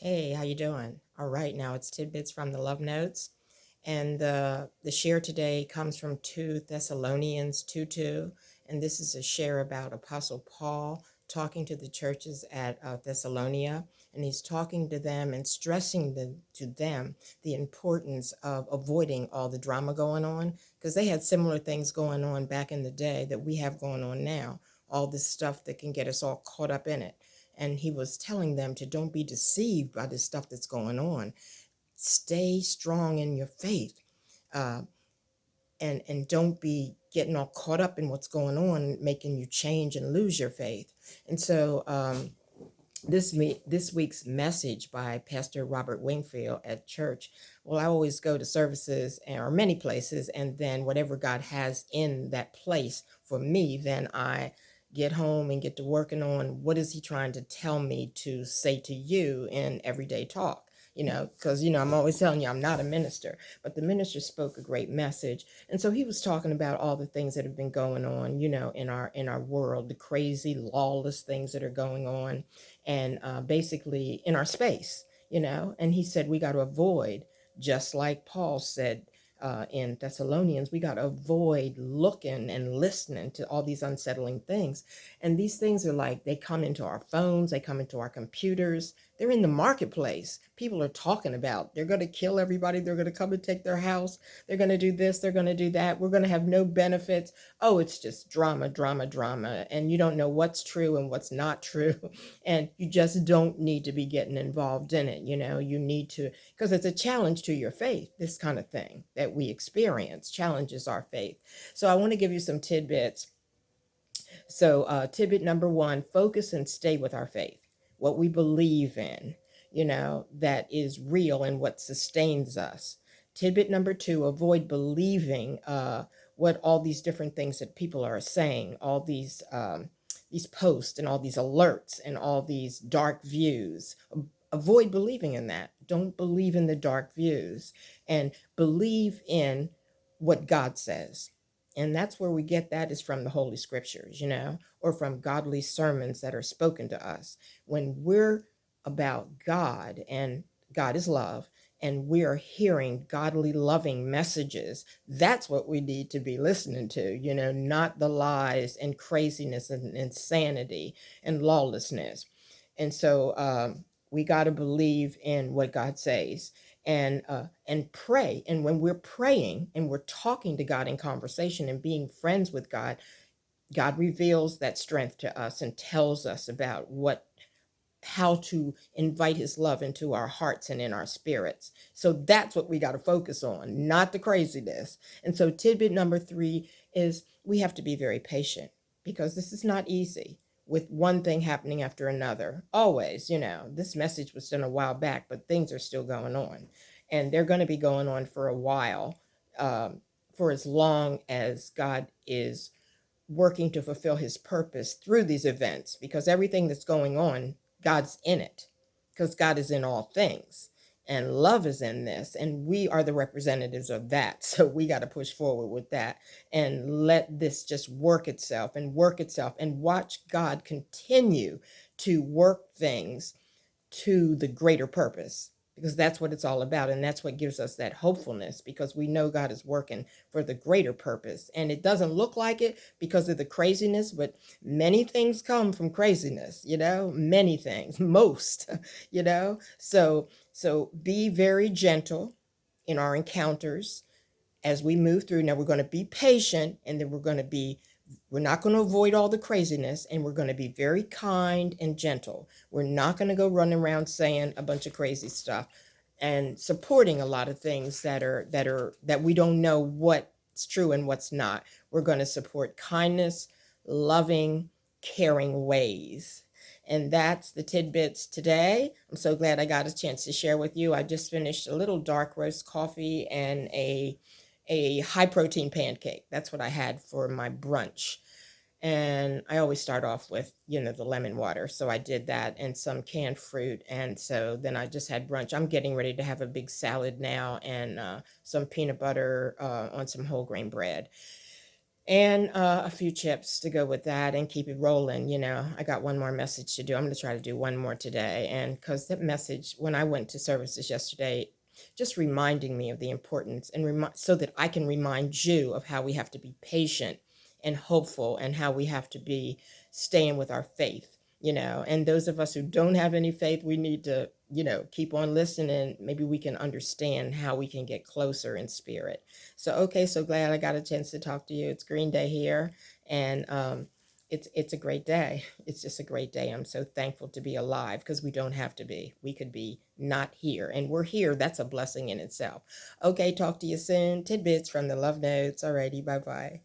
Hey, how you doing? All right, now it's Tidbits from the Love Notes. And the share today comes from 2 Thessalonians 2:2. And this is a share about Apostle Paul talking to the churches at Thessalonia. And he's talking to them and stressing to them the importance of avoiding all the drama going on, because they had similar things going on back in the day that we have going on now, all this stuff that can get us all caught up in it. And he was telling them to don't be deceived by the stuff that's going on. Stay strong in your faith, uh, and don't be getting all caught up in what's going on, making you change and lose your faith. And so this week's message by Pastor Robert Wingfield at church. Well, I always go to services or many places, and then whatever God has in that place for me, then I get home and get to working on what is he trying to tell me to say to you in everyday talk. Because I'm always telling you I'm not a minister, but the minister spoke a great message, and so he was talking about all the things that have been going on, in our world, the crazy, lawless things that are going on, and basically in our space, and he said we got to avoid, just like Paul said in Thessalonians, we got to avoid looking and listening to all these unsettling things. And these things are like, they come into our phones, they come into our computers, they're in the marketplace. People are talking about they're going to kill everybody, they're going to come and take their house, they're going to do this, they're going to do that, we're going to have no benefits. Oh, it's just drama, drama, drama. And you don't know what's true and what's not true. And you just don't need to be getting involved in it. You need to, because it's a challenge to your faith. This kind of thing that we experience challenges our faith. So I want to give you some tidbits. So tidbit number 1: focus and stay with our faith, what we believe in, that is real and what sustains us. Tidbit number 2: avoid believing what all these different things that people are saying, all these posts and all these alerts and all these dark views. Avoid believing in that. Don't believe in the dark views, and believe in what God says. And that's where we get that, is from the Holy Scriptures, or from godly sermons that are spoken to us. When we're about God, and God is love, and we are hearing godly, loving messages, that's what we need to be listening to, not the lies and craziness and insanity and lawlessness. And so we got to believe in what God says, and pray. And when we're praying and we're talking to God in conversation and being friends with God, God reveals that strength to us and tells us about how to invite his love into our hearts and in our spirits. So that's what we got to focus on, not the craziness. And so tidbit number 3 is we have to be very patient, because this is not easy, with one thing happening after another. Always, this message was done a while back, but things are still going on, and they're going to be going on for a while, for as long as God is working to fulfill his purpose through these events, because everything that's going on, God's in it, because God is in all things, and love is in this, and we are the representatives of that. So we got to push forward with that and let this just work itself and work itself, and watch God continue to work things to the greater purpose, because that's what it's all about. And that's what gives us that hopefulness, because we know God is working for the greater purpose. And it doesn't look like it because of the craziness, but many things come from craziness, many things, most, so be very gentle in our encounters as we move through. Now we're going to be patient, and then we're not going to avoid all the craziness, and we're going to be very kind and gentle. We're not going to go running around saying a bunch of crazy stuff and supporting a lot of things that we don't know what's true and what's not. We're going to support kindness, loving, caring ways. And that's the tidbits today. I'm so glad I got a chance to share with you. I just finished a little dark roast coffee and a high protein pancake. That's what I had for my brunch. And I always start off with, the lemon water. So I did that, and some canned fruit. And so then I just had brunch. I'm getting ready to have a big salad now, and some peanut butter on some whole grain bread. and a few chips to go with that and keep it rolling. I got one more message to do. I'm going to try to do one more today. And because that message, when I went to services yesterday, just reminding me of the importance and so that I can remind you of how we have to be patient and hopeful and how we have to be staying with our faith. And those of us who don't have any faith, we need to, keep on listening. Maybe we can understand how we can get closer in spirit. So, okay, so glad I got a chance to talk to you. It's Green Day here, and it's a great day. It's just a great day. I'm so thankful to be alive because we don't have to be. We could be not here, and we're here. That's a blessing in itself. Okay, talk to you soon. Tidbits from the Love Notes. Alrighty, bye bye.